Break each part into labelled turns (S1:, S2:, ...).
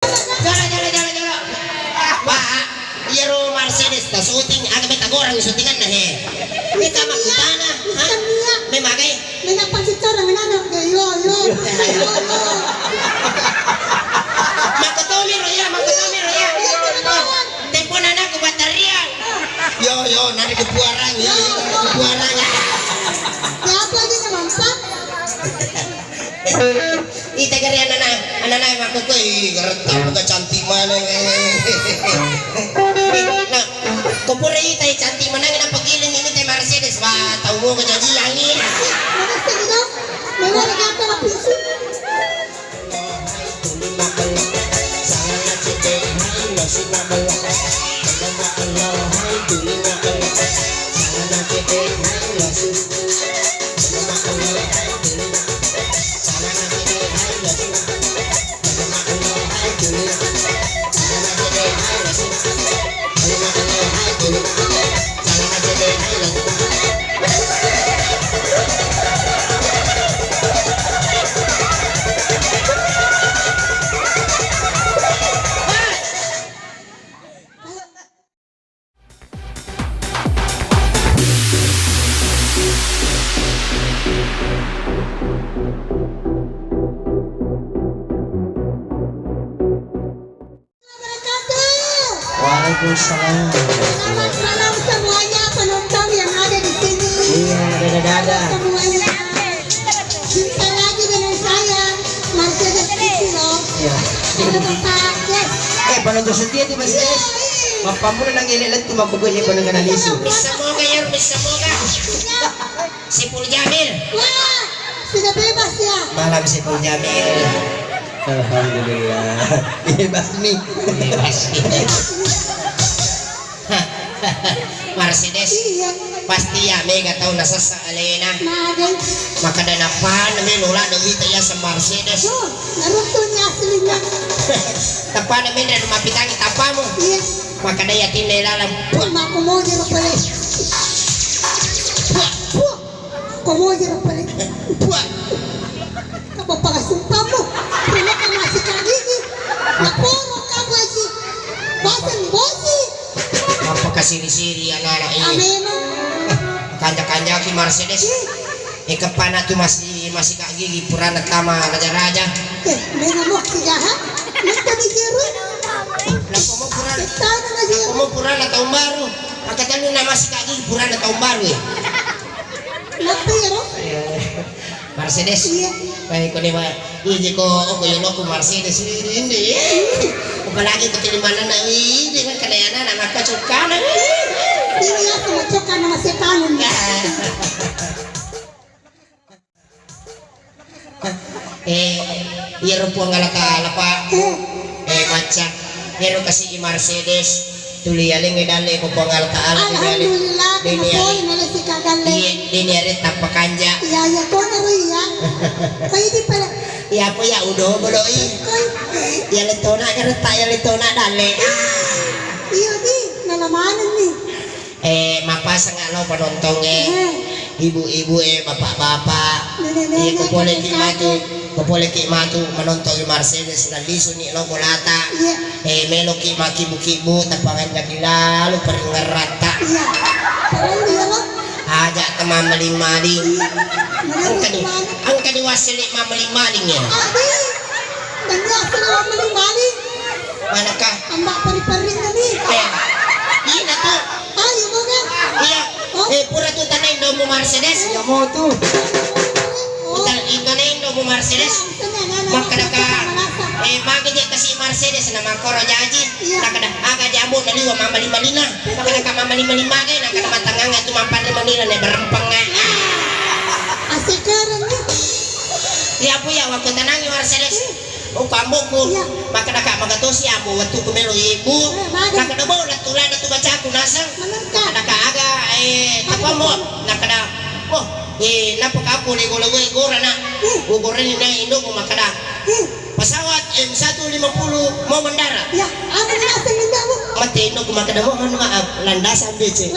S1: Jolo. Pak, iya ro Mercedes ta syuting aga beta gorang syutingan na he. Kita makutana, ha? May magay.
S2: May napagsitora minano. Yo.
S1: Makutumi ro ya. Tempo na ko baterya. Yo, nari ke buarang ya. Buarang.
S2: Ya apa lagi naman pa?
S1: Ita gari anak aku ko gerta buka cantik mana nah kumpul ita cantik mana ngena pagiling ini teh Mercedes wah tahu mo kejaji angin
S2: Makasih dong. Memang kata lapisi.
S3: Waalaikumsalam.
S2: Selamat malam semuanya penonton yang ada di sini.
S3: Iya, dadah.
S2: Semuanya. Jumpa lagi dengan saya, Mercedes Kitilo.
S3: Iya.
S2: Ada Bapak, yes.
S3: Penonton setia di Mas Des. Mapamunan ng ililat tumakugoy ko ng analiso.
S1: Semoga Sipul Jamil.
S2: Wah, sudah bebas ya.
S1: Malam Sipul Jamil.
S3: Alhamdulillah. Bebas nih.
S1: Mercedes.
S2: Iya.
S1: Pasti ya mega tahu nasa sa alena.
S2: Maagay.
S1: Maka danapan namin wala na wita ya sa Mercedes.
S2: Oh, naruto niya aslinya.
S1: Tapa namin na lumapitang itapa mo.
S2: Iya.
S1: Maka daya tinelalam.
S2: Makumoja na pala. Kumoja na pala. Kapapakasumpah mo. Pila ka masih kagigi. Napuro ka lagi. Basan bosi.
S1: Apakah siri-siri anak-anak ini?
S2: Ameno.
S1: Kanja-kanja ki Mercedes. Kepana tuh masih kak gigi purana tama raja-raja.
S2: Mena mo kijaha. Nagta bigiru.
S1: Lapo mo purana tahun baru. Akatan na masih kak gigi purana tahun baru ya.
S2: Napiro.
S1: Mercedes.
S2: Iya.
S1: Baik ko diba. Iji ko ako yun ako Mercedes hindi. Apalagi ko tinimanan na hindi kan kanayana na makachukana.
S2: Ini aku macokan nama setanun.
S1: Iya rupuang alaka pa. Maca. Pero kasi Mercedes tuliyaling idali ko pang alaka
S2: Alhamdulillah. Kumapoy na si kagaling.
S1: Dini arit napakanja.
S2: Iya ko na rin ya. Kaya di pala.
S1: Iya po ya udo boloi. Ya letona kereta ya letona dale.
S2: Iya di nalamanan nih.
S1: Mapasang ano penonton ibu-ibu bapak-bapak kupole ki matu menonton Mercedes na liso ni lo kolata melo ki makibu-kibu tapangan jagila lu peringerata
S2: Iya. Parang dia lo.
S1: aja teman maling-maling ang kadiwasili mamaling-maling ya
S2: Adi. Dan dia asal maling-maling.
S1: manakah
S2: Ambak pari-paring na nih.
S1: iya na to
S2: Ayo mo nga.
S1: iya pura tu tanay do mo Mercedes
S3: Ya mau tuh.
S1: Utal ingkanin do mo Mercedes makadaka magaja kasi Mercedes na makoro jaji nakada aga jamu na liwa mamali-malina makadaka mamali-malimagay nakada matanganga tumampan na manila na berempang nga
S2: Asikaran nih.
S1: iya po ya waktu tanang yung Mercedes o kambo ko makadaka magatosi amo waktu kumelo ibu nakada mo natulan na tubaca ko nasang
S2: Menengka.
S1: nakada aga tapa mo nakada napakapo ni gulagoy gora na gugorin na indo ko makada pesawat M150 mau mendarat
S2: Ya, apa yang asal minta mo?
S1: matino ko makada mo ano landasan bici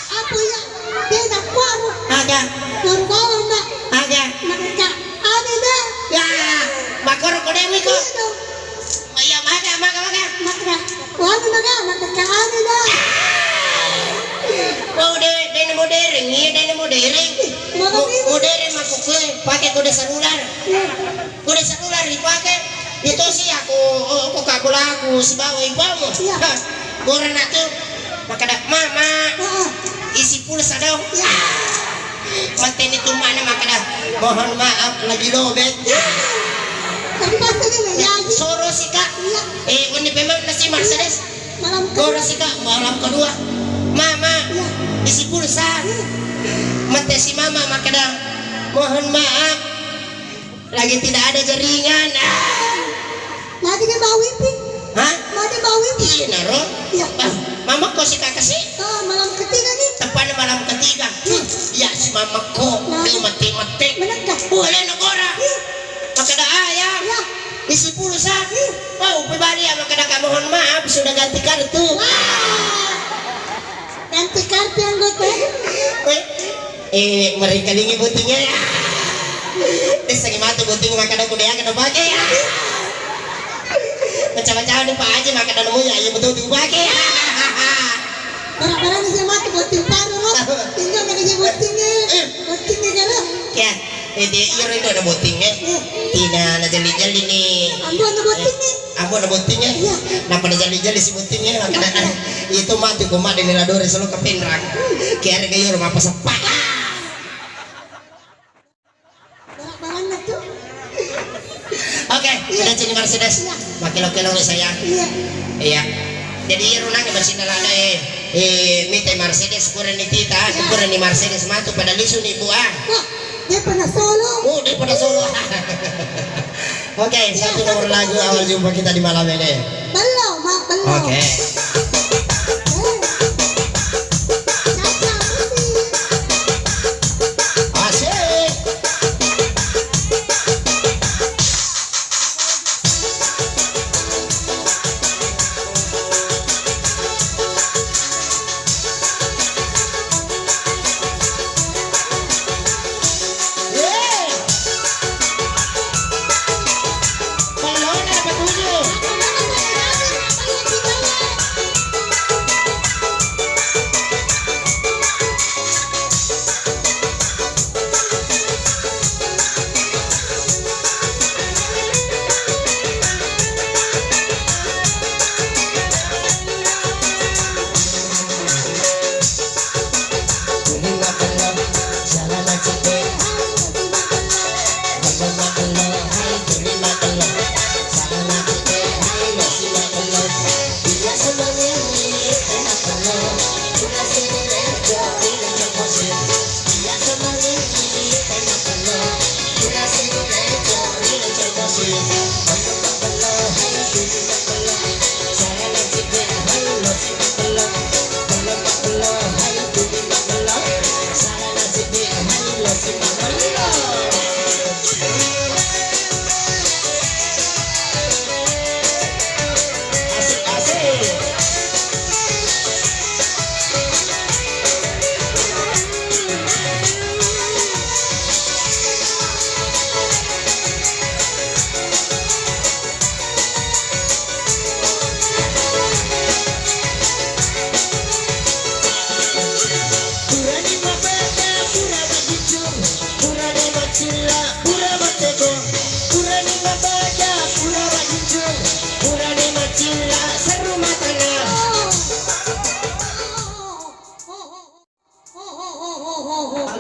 S2: Apa ya? Dia nak kuaro.
S1: aga
S2: Kuaro na.
S1: aga
S2: Nakaka. Ano na?
S1: ya Makoro ko dewi ko.
S2: Iya dong.
S1: Iya maka.
S2: Maka. Wano na nga. Magkakaano na.
S1: Oh dene modern, iya dene modern. Modern aku kue pakai kode selular. Kode selular dipakai. Itu sih aku kakulaku sebawa ibamu.
S2: Iya.
S1: Boran itu maka dak mama isi pulsa dong. Maten itu mana maka dah mohon maaf lagi lobet.
S2: Tapi pasangin na yaji.
S1: Soro sih kak. Ini memang nasi Mercedes.
S2: Malam ka.
S1: Soro sih kak malam kedua. Mama isi pulsa. Mate si mama maka dah mohon maaf lagi tidak ada jaringan.
S2: Mati ka ba wipi?
S1: Hah?
S2: Mati ba wipi?
S1: Iya naro.
S2: Iya.
S1: Mama ko si kakak sih.
S2: Malam ketiga nih.
S1: Tepan malam ketiga. Ya si mama ko dia mati.
S2: Menegak.
S1: Boleh negara. Maka dah ayah.
S2: Ya.
S1: Isi pulsa. Oh, pribadi ya maka dah mohon maaf sudah ganti kartu.
S2: Ganti kartu yang gue teh.
S1: Mereka lingi butingnya ya. Desa gimana buting maka dah kuliah kena pakai ya. Macam-macam nih Pak Haji maka dah nemu ya betul pakai ya.
S2: Barang-barang ni saya mati buting paru loh. Tinggal nak kerja butingnya. Butingnya kalau.
S1: Ya, dia iro itu ada butingnya. Tidak ada jali-jali nih.
S2: Ambo ada butingnya.
S1: Ambo ada butingnya. Nah pada jali-jali si butingnya maka dah itu mati kumat di niladore selalu kepinrang. Kira kayak rumah apa sepak.
S2: Barang-barangnya tuh.
S1: Oke, udah jadi Mercedes. Makilo-kilo nih sayang. Iya. Jadi runang di bersih nalada minta Mercedes kurang ni tita, kurang ni Mercedes matu pada lisu ni buah.
S2: Wah, dia pernah solo.
S1: Oh, dia pada solo. Oke, satu nomor lagu awal jumpa kita di malam ini.
S2: Belum, mak belum.
S1: Oke. Asik. Balon dapat tujuh.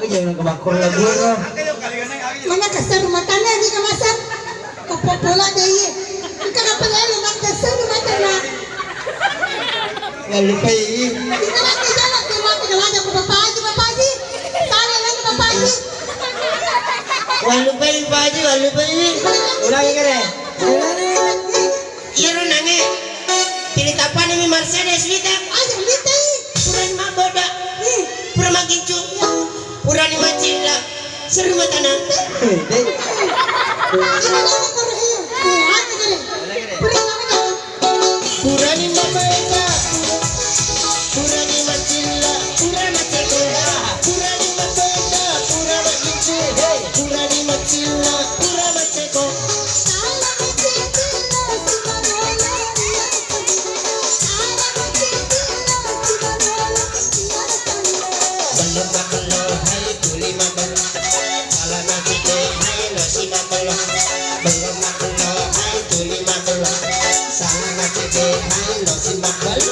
S3: Jangan kemakor lagi no.
S2: Mana kasar rumah tanah ni kemasan. Kepopola deh ye. Kenapa lalu mak kasar rumah tanah?
S3: Nggak lupa ini.
S2: Kita lagi jalan ke rumah tanah ada ke Bapak Haji. Salah lagi Bapak Haji.
S1: Wah lupa ini Pak Haji, wah lupa ini.
S3: Ulangi kere.
S1: Iya nangge. Pilih kapan ini Mercedes kita?
S2: Aja kita ini.
S1: Purani maboda. Purani magincu. Purani macilla. Seru matana.
S2: Ini nama korang ini. Apa kere? Purani mana?
S1: Purani maboda. Purani macilla. Purani macilla. Purani maboda. Purani magincu. Purani macilla. Purani macilla. makelok belum makelok hai tuli makelok salah ngacede hai lo si makelok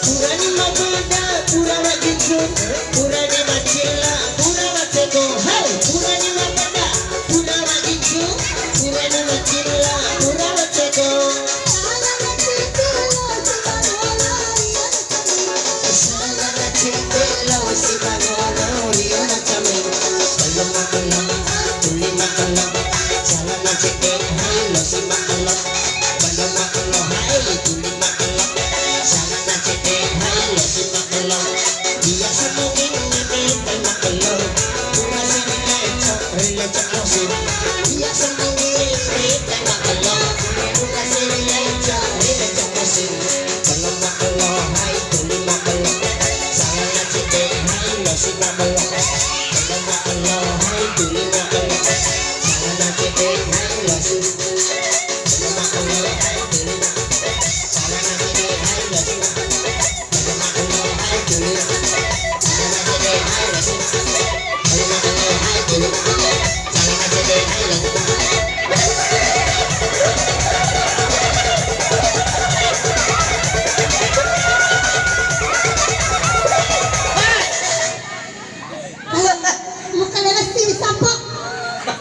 S1: Purani Magoda, Purana Gidru, Purani Machila, Purana Tego, hey! Purani Magoda, Purana Gidru, Purani Machila, Purana Tego. Sana na chintelo si Manolo, Rio na kami. Balong makulong, tuli makulong. Sana na chintelo si Manolo, balong makulong, hey! Tuli makulong. Sana na chintelo si makulong. Dia semungin ngibintay makulong. Pura sinilecho, rilecho klausin. Dia semungin ngibintay makulong. Pura sinilecho, rilecho klausin. Balong makulong, hay tuli makulong. Sana na chintelo si makulong. Balong makulong, hay tuli makulong. Sana na chintelo si balong makulong, hay tuli makulong. Sana na chintelo si balong makulong, hay tuli makulong.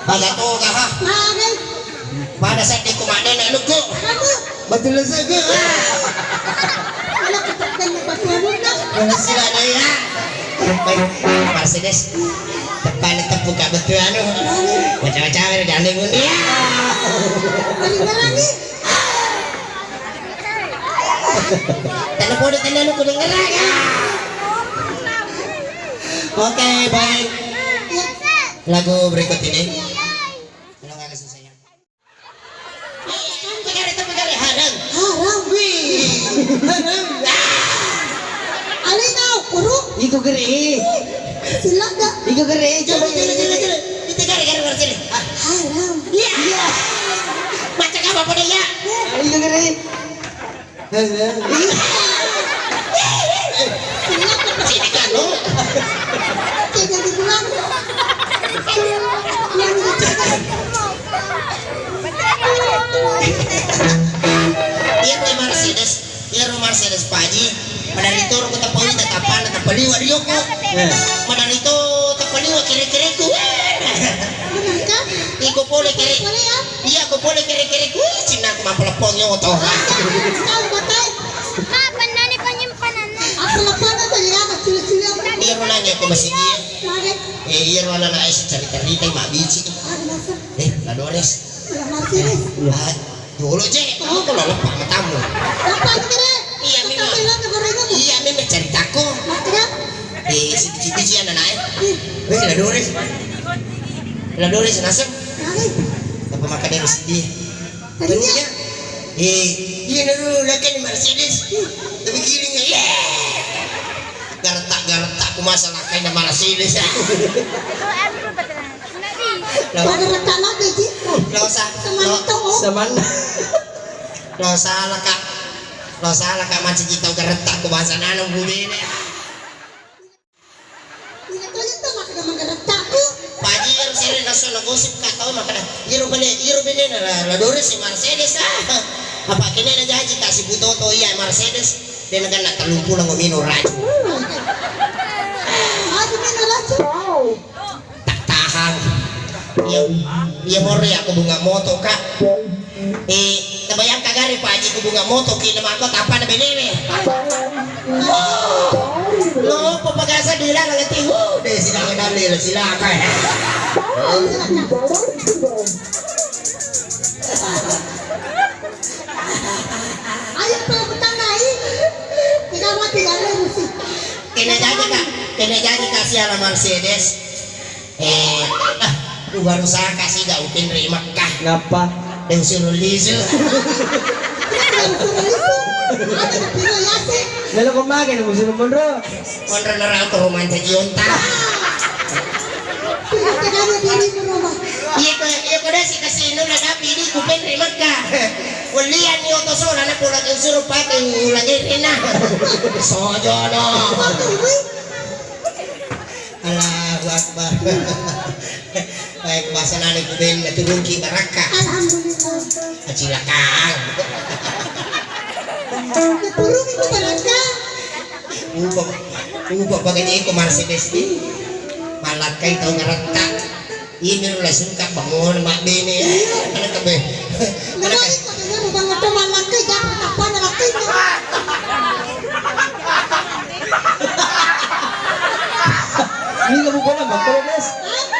S1: Pada to ka ha. Pada sa di kumada na lugo. Betul saja. Sila na ya. Mercedes. Tepan tepuk ka betul anu. Macam-macam ada jalan pun dia. Telepon tenan ku dengeran. Oke, baik. Lagu berikut ini. Kalau nggak kesusahan. Pegari haram.
S2: Haram.
S1: Wih, haram.
S2: Alay na kuru.
S3: Iko gere.
S2: Sila da.
S3: Iko gere. Coba
S1: Jale. Itu gara-gara bersini.
S2: Haram.
S1: Iya. Macam apa pada ya?
S3: Iko gere.
S1: Sini kan lo.
S2: Tidak dibilang.
S1: Iya tuh Mercedes, iya Mercedes Paji. Pada itu aku tapawin tatapan tapaliwa dia ko. Pada itu tapaliwa kiri-kiri ku.
S2: Benarkah?
S1: Iko pole kiri.
S2: Boleh ya?
S1: Iya aku pole kiri-kiri ku. Cina aku mampu lepongnya oto.
S2: Kau batay. Apa lapanan sa iya kacil-cil.
S1: Iya nanya aku masih dia.
S2: Bakit?
S1: Iya wala na es cerita-cerita mak bici.
S2: Nasa?
S1: Ladores.
S2: Mercedes.
S1: Dulu je, kamu kalau lepak matamu.
S2: Apa kira?
S1: Iya memang. Iya memang ceritaku.
S2: Bakit?
S1: Si anak-anak. Weh Ladores nasib.
S2: Bakit?
S1: Apa makan dari sini?
S2: Tadinya?
S1: Iya dulu lagi di Mercedes. Tapi giringnya, Gartak aku masalah kayak Mercedes.
S2: Pada retak lagi sih.
S1: Lo usah.
S3: Saman.
S1: Lo salah kak macam kita gartak aku bahasa nanong budi ini.
S2: Tidak tahu itu makanya menggeretak ku.
S1: Paji harus ini naso nagosip kata makanya iru beli Ladores si Mercedes apa kini na janji kasih butoto iya Mercedes dan nak terlumpur lang umino rajo
S2: Aduh ini racu.
S1: tak tahan iya mori aku bunga moto kak tabayang kagari Paji ku bunga moto kinama ako tapa na binili lo papagasa dila lang ati deh sila kadali sila ka
S2: Ayah pala petangay. Tidak mati lalu musik.
S1: Kena janji kasih ala Mercedes baru saya kasih gak upin dari Mekah
S3: Ngapa?
S1: dan suruh liso.
S3: Lalu kumain mo sino mondro.
S1: Kontra na raw ko romansa yunta. Iya ko na si kasino na napili ko penriman ka. Kulian niyo to so na pulang yung suruh pa kay ulagay na. Sojo no. Allahu Akbar. Baik bahasa nani ko din natulong ki baraka.
S2: Alhamdulillah.
S1: Kacilakang.
S2: Naturungi ko baraka.
S1: Ubah bagay ko Mercedes di. Malakay tau ngerata. Ini lu langsung kak bangun mak bini. Mana kabe? Mana
S2: Naman ko na mo bang ito malaki dapat apa na laki niya.
S3: Hindi ka mo bilang magpapres.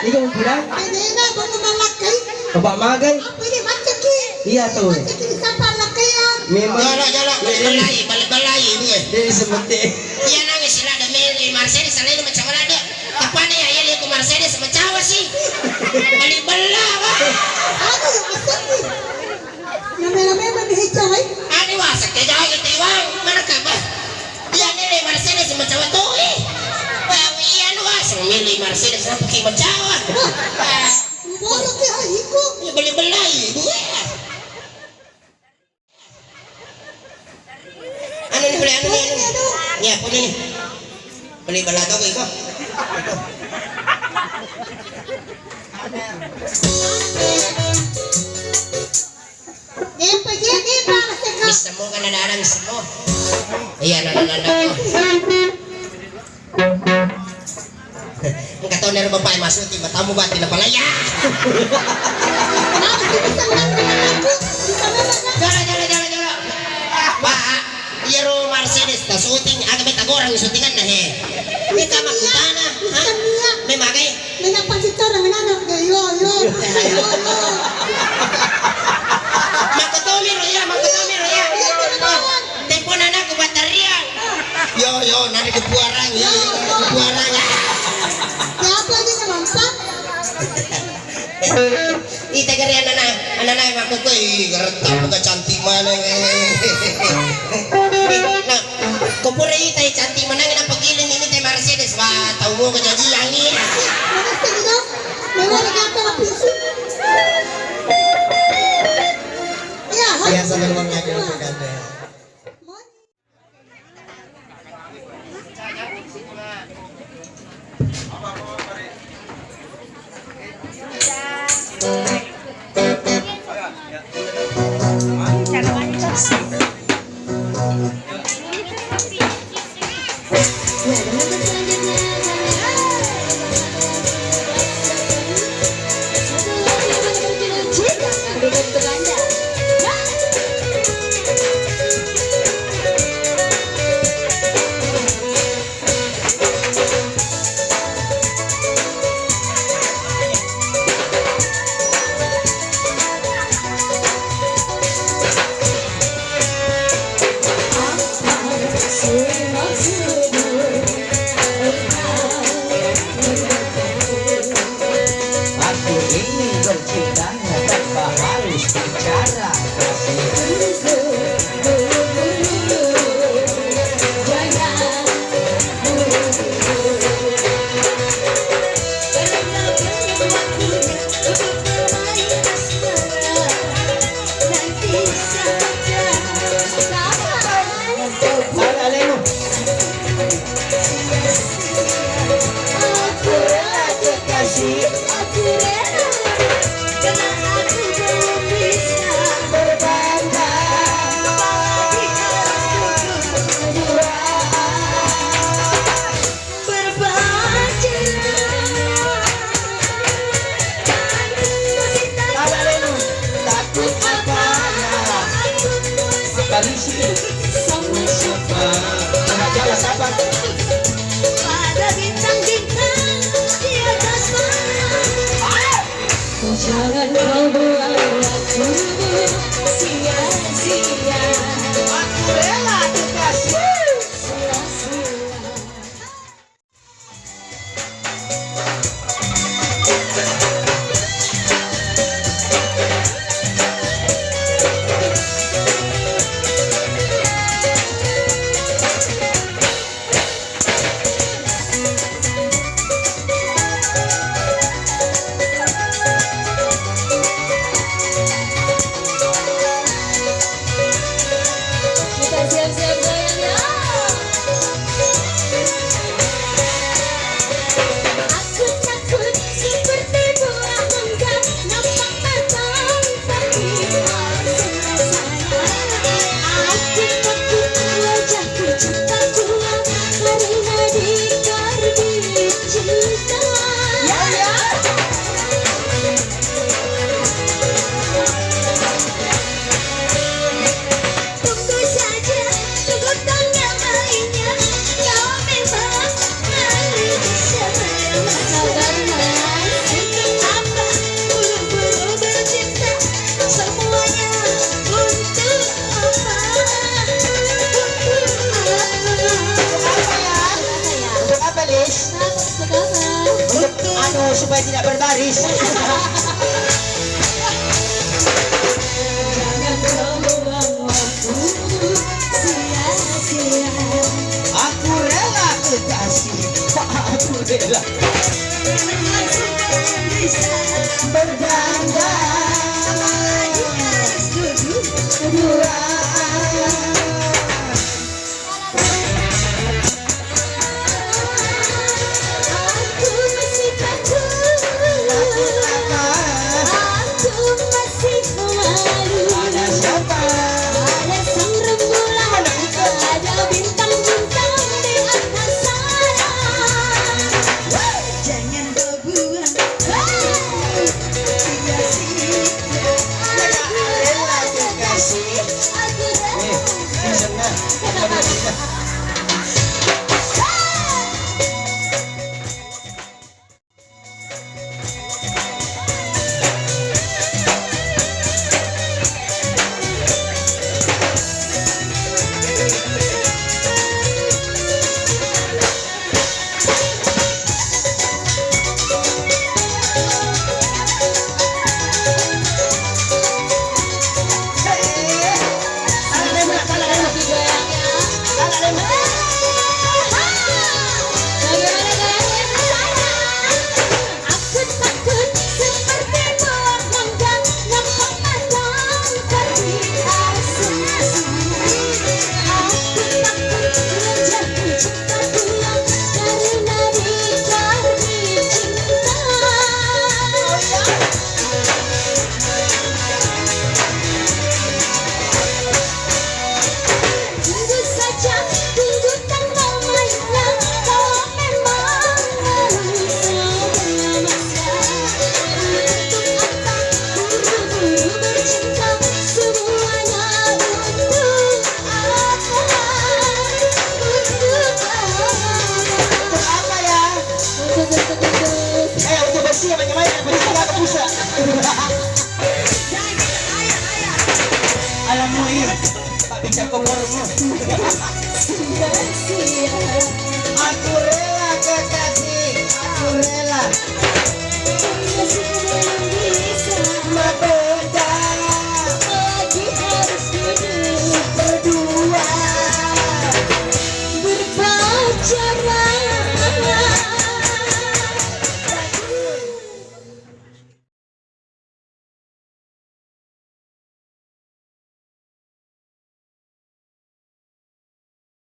S3: Hindi ka mo bilang.
S2: Pwede na bang malaki.
S3: Kabamagay.
S2: Pwede matsaki.
S3: Iya to.
S2: Matsaki sa palaki yan.
S3: Memang.
S1: jala balay ini.
S3: Dari seperti.
S1: Iya nangis sila ada meli Mercedes selain macam mana ada. Kapan ya ya lihat Mercedes sama cawa sih. Bali bala wah.
S2: Ano yung matsaki? Namay man hichay.
S1: Ani wasak kaya jauh kita iwang mana kabar? Iya nilai Mercedes sama cawa tuh eh. Iya nu wasak meli Mercedes sama pakai macawa.
S2: Muro ki hiko.
S1: Ya bali balay ibu. Ano ni beli ano ni ano? Ya punya ni. Beli bala daw ko.
S2: Yan pa dyan eh para sa ka.
S1: Misa mo ka na misa mo. Ayan na ko. Ang kataon na rin babae masuk di mata mo ba tinapalaya?
S2: Ako sa mga ako. Isa na lang.
S1: Jala. Ba, iyaro Mercedes ta shooting aga may tagorang shootingan na he. May tama kutana, ha? May magay.
S2: May napagitar ang nanak na yo.
S1: Magkutumiro ya. Tempo na na ko baterya. Yo, nari ko puarang. Puarang.
S2: Kaya pwede naman pa.
S1: Itagarian na makukoy. Garanta mo ka cantik mana Nah, kupure itay cantik mana ang pagiling ini tay Mercedes ba tao mo ka jadi langit.
S2: Sige daw. May wala ka pa piso.
S3: Kaya sa dalawang lagi ang pagkanda.
S2: Jangan kau buang waktu sia-sia.
S3: Aku rela dikasih. supaya tidak berbaris.
S2: Jangan kau buang waktu sia-sia.
S3: Aku rela kekasih, aku rela berganda dua.
S2: Aku masih takut, aku masih malu.
S3: Ada siapa?
S2: Ada sang rembulan, ada bintang-bintang di atas sana. Jangan kau buang sia-sia.
S3: Aku rela kekasih.
S2: Aku rela.
S3: Di sana.
S2: Aku takut seperti buah mangga yang memandang pergi asing. Aku takut menjadi cinta pulang karena dicari cinta. Tunggu saja, tunggu tanggal mainnya. Kalau memang harus masa, untuk apa buru-buru bercinta? Semuanya untuk apa? Untuk
S3: Apa ya? Untuk bersih banyak-banyak, bersih nggak kepusat. Alam mo yun. Pak bincang komormu.
S2: sia-sia.
S3: Aku rela kekasih, aku rela
S2: Masih belum bisa,
S3: berbeda
S2: lagi harus duduk
S3: berdua.
S2: berpacaran.